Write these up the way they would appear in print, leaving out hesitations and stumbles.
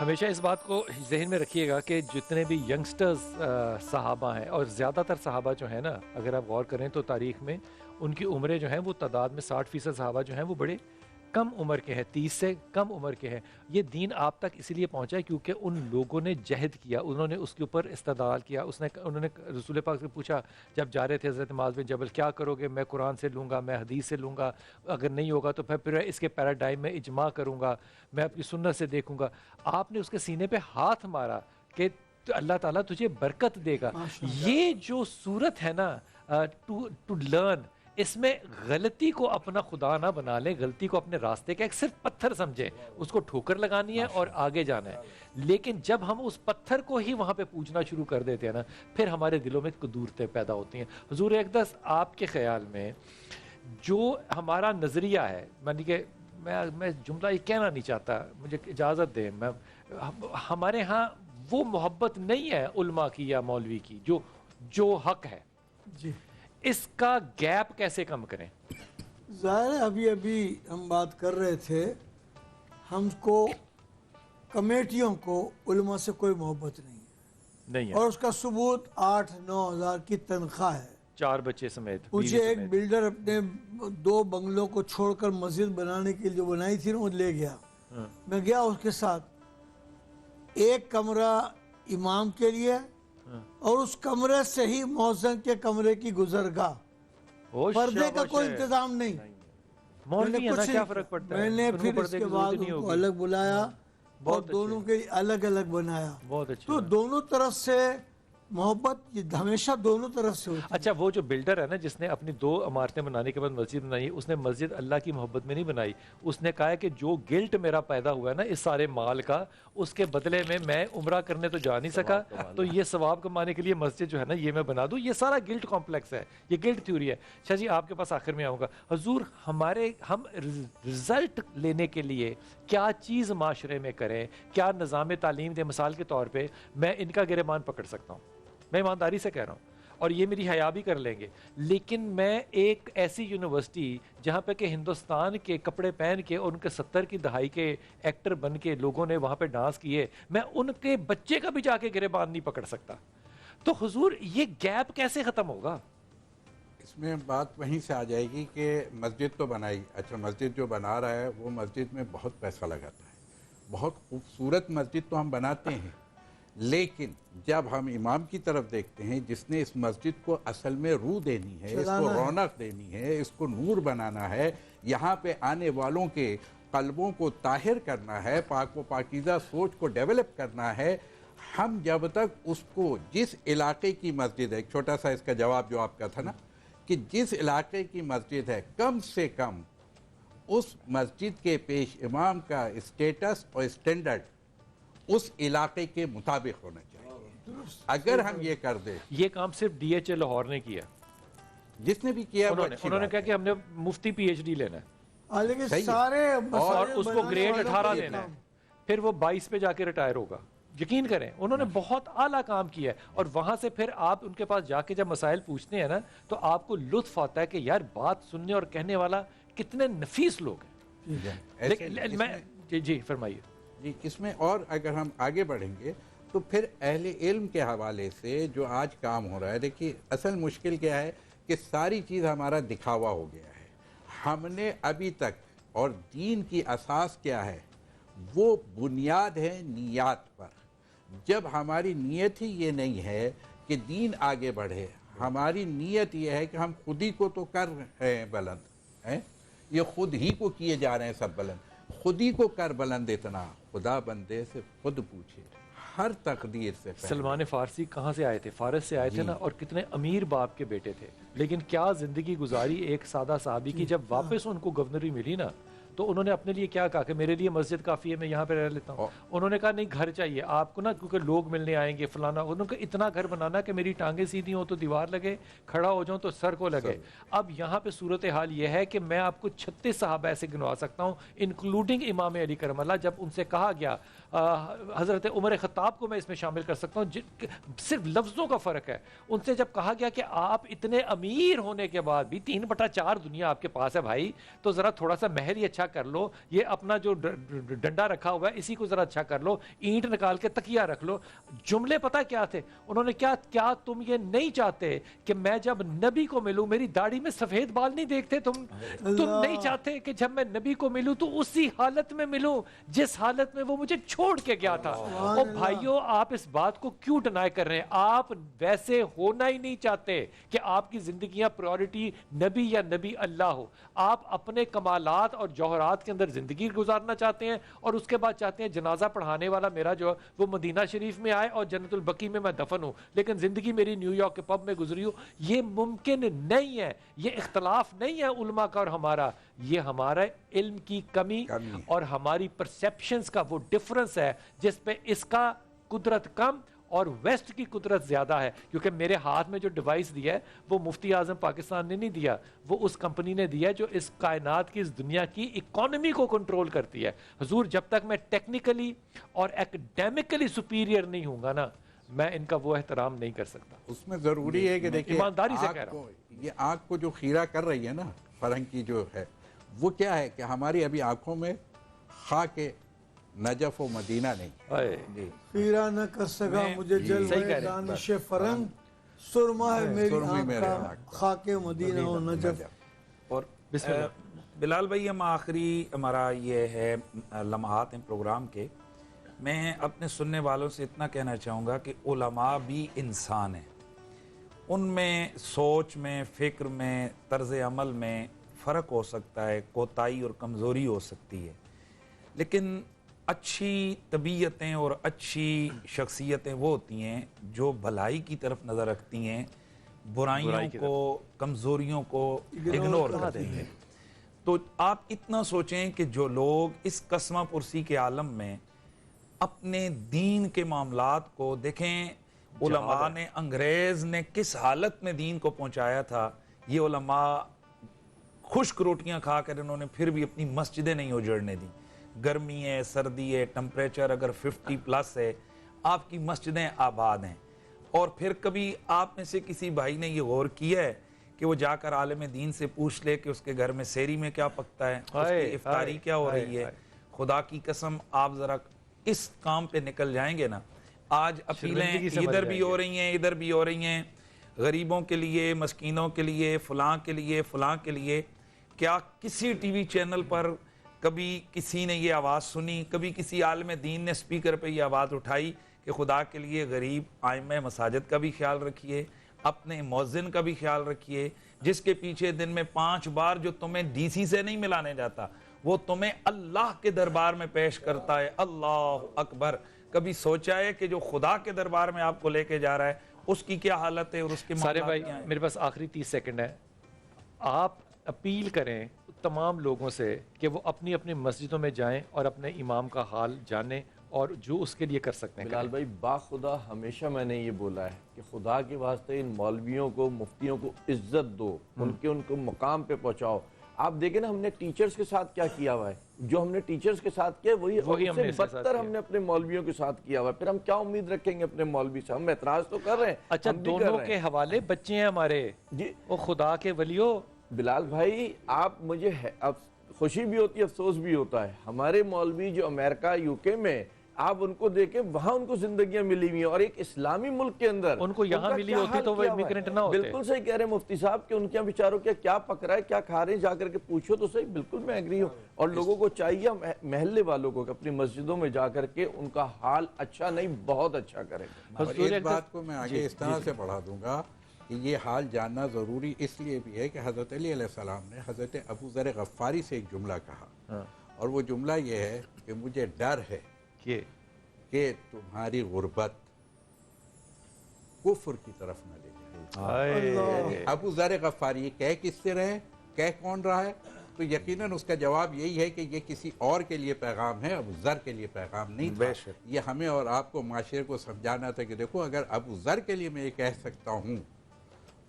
ہمیشہ اس بات کو ذہن میں رکھیے گا کہ جتنے بھی ینگسٹرز صحابہ ہیں، اور زیادہ تر صحابہ جو ہیں نا، اگر آپ غور کریں تو تاریخ میں ان کی عمریں جو ہیں وہ تعداد میں 60% صحابہ جو ہیں وہ بڑے کم عمر کے ہیں، 30 سے کم عمر کے ہیں۔ یہ دین آپ تک اسی لیے پہنچا ہے کیونکہ ان لوگوں نے جہد کیا، انہوں نے اس کے اوپر استدلال کیا۔ انہوں نے رسول پاک سے پوچھا جب جا رہے تھے حضرت معاذ بن جبل، کیا کرو گے؟ میں قرآن سے لوں گا، میں حدیث سے لوں گا، اگر نہیں ہوگا تو پھر اس کے پیراڈائم میں اجماع کروں گا، میں اپنی سنت سے دیکھوں گا۔ آپ نے اس کے سینے پہ ہاتھ مارا کہ اللہ تعالیٰ تجھے برکت دے گا۔ یہ جو صورت ہے نا ٹو لرن، اس میں غلطی کو اپنا خدا نہ بنا لیں، غلطی کو اپنے راستے کا ایک صرف پتھر سمجھیں، اس کو ٹھوکر لگانی ہے اور آگے جانا ہے۔ لیکن جب ہم اس پتھر کو ہی وہاں پہ پوجنا شروع کر دیتے ہیں نا، پھر ہمارے دلوں میں قدورتیں پیدا ہوتی ہیں۔ حضور اقدس، آپ کے خیال میں جو ہمارا نظریہ ہے، یعنی کہ میں جملہ یہ کہنا نہیں چاہتا، مجھے اجازت دیں، ہمارے ہاں وہ محبت نہیں ہے علماء کی یا مولوی کی جو حق ہے، جی اس کا گیپ کیسے کم کریں؟ ظاہر ہے ابھی ہم بات کر رہے تھے، ہم کو کمیٹیوں کو علماء سے کوئی محبت نہیں ہے، اور اس کا ثبوت 8-9 ہزار کی تنخواہ ہے، 4 بچے سمیت۔ مجھے ایک بلڈر اپنے 2 بنگلوں کو چھوڑ کر مسجد بنانے کے لیے جو بنائی تھی نا، وہ لے گیا، میں گیا اس کے ساتھ، ایک کمرہ امام کے لیے اور اس کمرے سے ہی مؤذن کے کمرے کی گزرگاہ، پردے کا کوئی انتظام نہیں۔ میں نے پھر اس کے بعد ان کو الگ بلایا اور دونوں کے الگ الگ بنایا، تو دونوں طرف سے محبت ہمیشہ دونوں طرف سے ہوتی ہے۔ اچھا، وہ جو بلڈر ہے نا جس نے اپنی 2 عمارتیں بنانے کے بعد مسجد بنائی، اس نے مسجد اللہ کی محبت میں نہیں بنائی، اس نے کہا ہے کہ جو گلٹ میرا پیدا ہوا ہے نا اس سارے مال کا، اس کے بدلے میں عمرہ کرنے تو جا نہیں سکا، تو یہ ثواب کمانے کے لیے مسجد جو ہے نا یہ میں بنا دوں۔ یہ سارا گلٹ کمپلیکس ہے، یہ گلٹ تھیوری ہے۔ شاہ جی، آپ کے پاس آخر میں آؤں گا۔ حضور، ہم رزلٹ لینے کے لیے کیا چیز معاشرے میں کریں، کیا نظام تعلیم دے؟ مثال کے طور پہ میں ان کا گریبان پکڑ سکتا ہوں، میں ایمانداری سے کہہ رہا ہوں، اور یہ میری حیا بھی کر لیں گے، لیکن میں ایک ایسی یونیورسٹی جہاں پہ کہ ہندوستان کے کپڑے پہن کے اور ان کے 70 کی دہائی کے ایکٹر بن کے لوگوں نے وہاں پہ ڈانس کیے، میں ان کے بچے کا بھی جا کے گریبان نہیں پکڑ سکتا۔ تو حضور، یہ گیپ کیسے ختم ہوگا؟ اس میں بات وہیں سے آ جائے گی کہ مسجد تو بنائی، اچھا مسجد جو بنا رہا ہے وہ مسجد میں بہت پیسہ لگاتا ہے، بہت خوبصورت مسجد تو ہم بناتے ہیں، لیکن جب ہم امام کی طرف دیکھتے ہیں جس نے اس مسجد کو اصل میں روح دینی ہے، اس کو رونق دینی ہے، اس کو نور بنانا ہے، یہاں پہ آنے والوں کے قلبوں کو طاہر کرنا ہے، پاک و پاکیزہ سوچ کو ڈیولپ کرنا ہے، ہم جب تک اس کو جس علاقے کی مسجد ہے، ایک چھوٹا سا اس کا جواب جو آپ کا تھا نا، کہ جس علاقے کی مسجد ہے کم سے کم اس مسجد کے پیش امام کا اسٹیٹس اور اسٹینڈرڈ اس علاقے کے مطابق ہونا چاہیے۔ اگر ہم یہ کر دیں، یہ کام صرف ڈی ایچ اے لاہور نے کیا، جس نے بھی کیا انہوں نے کہا کہ ہم نے مفتی پی ایچ ڈی لینا ہے، لیکن سارے اور اس کو گریڈ 18 دینا ہے، پھر وہ 22 پہ جا کے ریٹائر ہوگا۔ یقین کریں انہوں نے بہت اعلیٰ کام کیا ہے، اور وہاں سے پھر آپ ان کے پاس جا کے جب مسائل پوچھتے ہیں نا تو آپ کو لطف آتا ہے کہ یار بات سننے اور کہنے والا کتنے نفیس لوگ ہیں۔ جی فرمائیے۔ جی، اس میں اور اگر ہم آگے بڑھیں گے تو پھر اہل علم کے حوالے سے جو آج کام ہو رہا ہے، دیکھیے اصل مشکل کیا ہے کہ ساری چیز ہمارا دکھاوا ہو گیا ہے۔ ہم نے ابھی تک، اور دین کی اساس کیا ہے، وہ بنیاد ہے نیات پر۔ جب ہماری نیت ہی یہ نہیں ہے کہ دین آگے بڑھے، ہماری نیت یہ ہے کہ ہم خود ہی کو تو کر رہے ہیں بلند، یہ خود ہی کو کیے جا رہے ہیں سب بلند، خود ہی کو کر بلند اتنا، خدا بندے سے خود پوچھے ہر تقدیر سے پہلے۔ سلمان فارسی کہاں سے آئے تھے؟ فارس سے آئے تھے نا، اور کتنے امیر باپ کے بیٹے تھے، لیکن کیا زندگی گزاری ایک سادہ صحابی کی۔ جب واپس ان کو گورنری ملی نا تو انہوں نے اپنے لیے کیا کہا کہ میرے لیے مسجد کافی ہے، میں یہاں پہ رہ لیتا ہوں۔ انہوں نے کہا نہیں، گھر چاہیے آپ کو نا، کیونکہ لوگ ملنے آئیں گے فلانا، انہوں نے اتنا گھر بنانا کہ میری ٹانگیں سیدھی ہوں تو دیوار لگے، کھڑا ہو جاؤں تو سر کو لگے۔ اب یہاں پہ صورتحال یہ ہے کہ میں آپ کو 36 صحابہ ایسے گنوا سکتا ہوں انکلوڈنگ امام علی کرم اللہ۔ جب ان سے کہا گیا حضرت عمر خطاب کو میں اس میں شامل کر سکتا ہوں، صرف لفظوں کا فرق ہے. ان سے جب کہا گیا کہ آپ اتنے امیر ہونے کے بعد بھی 3/4 دنیا آپ کے پاس ہے بھائی، تو ذرا تھوڑا سا محل ہی اچھا کر لو، یہ اپنا جو ڈنڈا رکھا ہوا ہے اسی کو ذرا اچھا کر لو، اینٹ نکال کے تکیہ رکھ لو. جملے پتہ کیا تھے انہوں نے؟ کیا تم یہ نہیں چاہتے کہ میں جب نبی کو ملوں میری داڑھی میں سفید بال نہیں دیکھتے تم نہیں چاہتے کہ جب میں نبی کو ملوں تو اسی حالت میں ملوں جس حالت میں وہ مجھے چھوڑ کے گیا تھا. اور بھائیوں آپ اس بات کو کیوں ڈینائی کر رہے ہیں؟ آپ ویسے ہونا ہی نہیں چاہتے کہ آپ کی زندگیاں پریورٹی نبی یا نبی اللہ ہو. آپ اپنے کمالات اور جوہرات کے اندر زندگی گزارنا چاہتے ہیں اور اس کے بعد چاہتے ہیں جنازہ پڑھانے والا میرا جو وہ مدینہ شریف میں آئے اور جنت البقیع میں دفن ہوں، لیکن زندگی میری نیو یارک کے پب میں گزری ہو. یہ ممکن نہیں ہے. یہ اختلاف نہیں ہے علماء کا اور ہمارا، یہ ہمارا علم کی کمی اور ہماری پرسیپشنز کا وہ ڈفرنس ہے جس پہ اس کا قدرت کم اور ویسٹ کی قدرت زیادہ ہے. کیونکہ میرے ہاتھ میں جو ڈیوائس دیا ہے وہ مفتی اعظم پاکستان نے نہیں دیا، وہ اس کمپنی نے دیا جو اس کائنات کی اس دنیا کی اکانومی کو کنٹرول کرتی ہے. حضور جب تک میں ٹیکنیکلی اور ایکڈیمکلی سپیریئر نہیں ہوں گا نا میں ان کا وہ احترام نہیں کر سکتا. اس میں ضروری ہے کہ دیکھیں ایمانداری سے کہہ رہا ہوں، یہ آنکھ کو جو خیرہ کر رہی ہے نا فرنگ کی جو ہے وہ کیا ہے کہ ہماری ابھی آنکھوں میں خاک نجف و مدینہ نہیں. خیرہ نہ کر سکا مجھے جلوہ دانش فرنگ، سرما ہے میری آنکھ کا خاک مدینہ و نجف. اور بلال بھائی ہم آخری ہمارا یہ ہے لمحات ہیں پروگرام کے، میں اپنے سننے والوں سے اتنا کہنا چاہوں گا کہ علماء بھی انسان ہیں، ان میں سوچ میں، فکر میں، طرز عمل میں فرق ہو سکتا ہے، کوتاہی اور کمزوری ہو سکتی ہے، لیکن اچھی طبیعتیں اور اچھی شخصیتیں وہ ہوتی ہیں جو بھلائی کی طرف نظر رکھتی ہیں، برائیوں کو، کمزوریوں کو اگنور کرتی ہیں. تو آپ اتنا سوچیں کہ جو لوگ اس قسمہ پرسی کے عالم میں اپنے دین کے معاملات کو دیکھیں، علماء نے، انگریز نے کس حالت میں دین کو پہنچایا تھا، یہ علماء خشک روٹیاں کھا کر انہوں نے پھر بھی اپنی مسجدیں نہیں اجڑنے دی. گرمی ہے، سردی ہے، ٹمپریچر اگر 50+ ہے، آپ کی مسجدیں آباد ہیں. اور پھر کبھی آپ میں سے کسی بھائی نے یہ غور کیا ہے کہ وہ جا کر عالم دین سے پوچھ لے کہ اس کے گھر میں سحری میں کیا پکتا ہے، اس کی افطاری کیا ہو رہی ہے؟ خدا کی قسم آپ ذرا اس کام پہ نکل جائیں گے نا. آج اپیلیں ادھر بھی ہو رہی ہیں، ادھر بھی ہو رہی ہیں، غریبوں کے لیے، مسکینوں کے لیے، فلاں کے لیے، فلاں کے لیے. کیا کسی ٹی وی چینل پر کبھی کسی نے یہ آواز سنی، کبھی کسی عالم دین نے سپیکر پہ یہ آواز اٹھائی کہ خدا کے لیے غریب ائمہ مساجد کا بھی خیال رکھیے، اپنے مؤذن کا بھی خیال رکھیے، جس کے پیچھے دن میں 5 بار جو تمہیں ڈی سی سے نہیں ملانے جاتا وہ تمہیں اللہ کے دربار میں پیش کرتا ہے. اللہ اکبر. کبھی سوچا ہے کہ جو خدا کے دربار میں آپ کو لے کے جا رہا ہے اس کی کیا حالت ہے اور اس کے سارے بھائی میرے پاس آخری 30 سیکنڈ ہے. آپ اپیل کریں تمام لوگوں سے کہ وہ اپنی اپنی مسجدوں میں جائیں اور اپنے امام کا حال جانیں اور جو اس کے لیے کر سکتے ہیں. بلال بھائی باخدا ہمیشہ میں نے یہ بولا ہے کہ خدا کے واسطے ان مولویوں کو، مفتیوں کو عزت دو، ان کو مقام پہ پہنچاؤ. آپ دیکھیں نا ہم نے ٹیچرز کے ساتھ کیا کیا ہوا ہے، جو ہم نے ٹیچرز کے ساتھ کیا وہی ہم سے بدتر ہم نے اپنے مولویوں کے ساتھ کیا ہوا ہے. پھر ہم کیا امید رکھیں گے اپنے مولوی سے؟ ہم اعتراض تو کر رہے ہیں. اچھا دونوں کے حوالے بچے ہیں ہمارے جی وہ خدا کے ولیو. بلال بھائی آپ مجھے خوشی بھی ہوتی ہے، افسوس بھی ہوتا ہے. ہمارے مولوی جو امریکہ UK میں آپ ان کو دیکھیں وہاں ان کو زندگیاں ملی ہوئی ہیں اور ایک اسلامی ملک کے اندر ان کو یہاں ملی ہوتی تو وہ امیگرینٹ نہ ہوتے. بالکل صحیح کہہ رہے ہیں مفتی صاحب کہ ان کے بیچاروں کیا پک رہا ہے، کیا کھا رہے ہیں، جا کر کے پوچھو تو صحیح. بالکل میں ایگری ہوں. اور لوگوں کو چاہیے محلے والوں کو کہ اپنی مسجدوں میں جا کر کے ان کا حال اچھا نہیں بہت اچھا کریں. اور اس بات کو میں آگے اس طرح سے بڑھا دوں گا کہ یہ حال جاننا ضروری اس لیے بھی ہے کہ حضرت علی علیہ السلام نے حضرت ابو ذر غفاری سے ایک جملہ کہا اور وہ جملہ یہ ہے کہ مجھے ڈر ہے کہ تمہاری غربت کفر کی طرف نہ لے جائے. ابو ذر غفاری کہہ کس سے رہے، کہہ کون رہا ہے؟ تو یقیناً اس کا جواب یہی ہے کہ یہ کسی اور کے لیے پیغام ہے، ابو ذر کے لیے پیغام نہیں تھا. یہ ہمیں اور آپ کو، معاشرے کو سمجھانا تھا کہ دیکھو اگر ابو ذر کے لیے میں یہ کہہ سکتا ہوں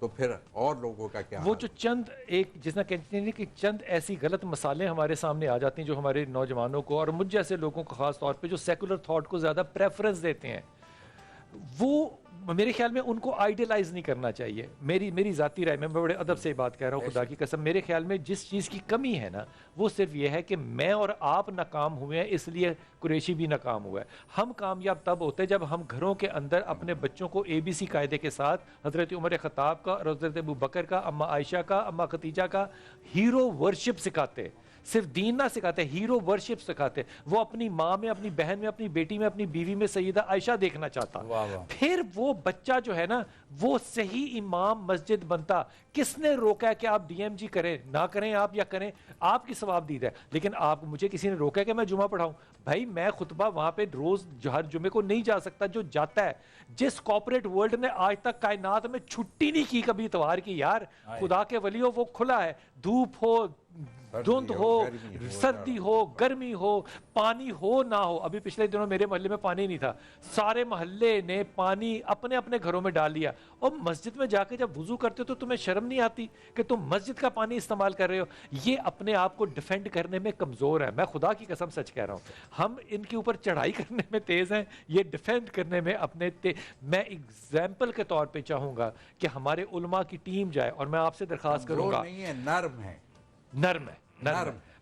تو پھر اور لوگوں کا کیا وہ حال؟ جو چند ایک جس طرح کہتے ہیں کہ چند ایسی غلط مثالیں ہمارے سامنے آ جاتی ہیں جو ہمارے نوجوانوں کو اور مجھ جیسے لوگوں کو خاص طور پہ جو سیکولر تھاٹ کو زیادہ پریفرنس دیتے ہیں، وہ میرے خیال میں ان کو آئیڈیلائز نہیں کرنا چاہیے. میری ذاتی رائے میں بڑے ادب سے بات کہہ رہا ہوں، خدا کی قسم، میرے خیال میں جس چیز کی کمی ہے نا وہ صرف یہ ہے کہ میں اور آپ ناکام ہوئے ہیں، اس لیے قریشی بھی ناکام ہوا ہے. ہم کامیاب تب ہوتے جب ہم گھروں کے اندر اپنے بچوں کو ABC قاعدے کے ساتھ حضرت عمر خطاب کا اور حضرت ابو بکر کا، اماں عائشہ کا، اماں ختیجہ کا ہیرو ورشپ سکھاتے، صرف دین نہ سکھاتے، ہیرو ورشپ سکھاتے. وہ اپنی ماں میں، اپنی بہن میں، اپنی بیٹی میں، اپنی بیوی میں سیدہ عائشہ دیکھنا چاہتا. پھر وہ بچہ جو ہے نا وہ صحیح امام مسجد بنتا. کس نے روکا ہے کہ آپ DMG کریں؟ نہ کریں آپ یا کریں، آپ کی ثواب دید ہے. لیکن آپ مجھے کسی نے روکا ہے کہ میں جمعہ پڑھاؤں؟ بھائی میں خطبہ وہاں پہ روز ہر جمعے کو نہیں جا سکتا. جو جاتا ہے، جس کارپوریٹ ورلڈ نے آج تک کائنات میں چھٹی نہیں کی کبھی اتوار کی، یار خدا کے ولیوں وہ کھلا ہے، دھوپ ہو، دھند ہو، سردی ہو، گرمی ہو، پانی ہو نہ ہو. ابھی پچھلے دنوں میرے محلے میں پانی نہیں تھا، سارے محلے نے پانی اپنے اپنے گھروں میں ڈال لیا. اور مسجد میں جا کے جب وضو کرتے ہو تو تمہیں شرم نہیں آتی کہ تم مسجد کا پانی استعمال کر رہے ہو؟ یہ اپنے آپ کو ڈیفینڈ کرنے میں کمزور ہے. میں خدا کی قسم سچ کہہ رہا ہوں، ہم ان کے اوپر چڑھائی کرنے میں تیز ہیں، یہ ڈیفینڈ کرنے میں اپنے میں ایگزامپل کے طور پہ چاہوں گا کہ ہمارے علماء کی ٹیم جائے، اور میں آپ سے درخواست کروں گا، نہیں ہے، نرم ہے، نرم ہے.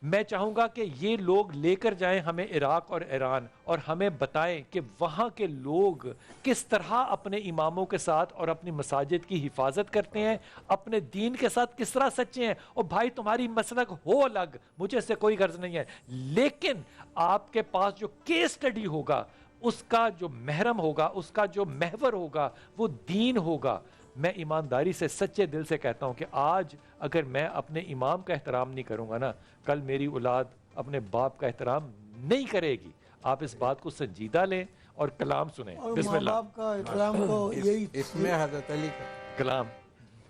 میں چاہوں گا کہ یہ لوگ لے کر جائیں ہمیں عراق اور ایران، اور ہمیں بتائیں کہ وہاں کے لوگ کس طرح اپنے اماموں کے ساتھ اور اپنی مساجد کی حفاظت کرتے ہیں، اپنے دین کے ساتھ کس طرح سچے ہیں. اور بھائی تمہاری مسلک ہو الگ، مجھے اس سے کوئی غرض نہیں ہے، لیکن آپ کے پاس جو کیس سٹڈی ہوگا، اس کا جو محرم ہوگا، اس کا جو محور ہوگا، وہ دین ہوگا. میں ایمانداری سے سچے دل سے کہتا ہوں کہ آج اگر میں اپنے امام کا احترام نہیں کروں گا نا، کل میری اولاد اپنے باپ کا احترام نہیں کرے گی. آپ اس بات کو سنجیدہ لیں اور کلام سنیں. اور بسم ماں اللہ. باپ کا احترام کو یہی اس میں حضرت علی کا کلام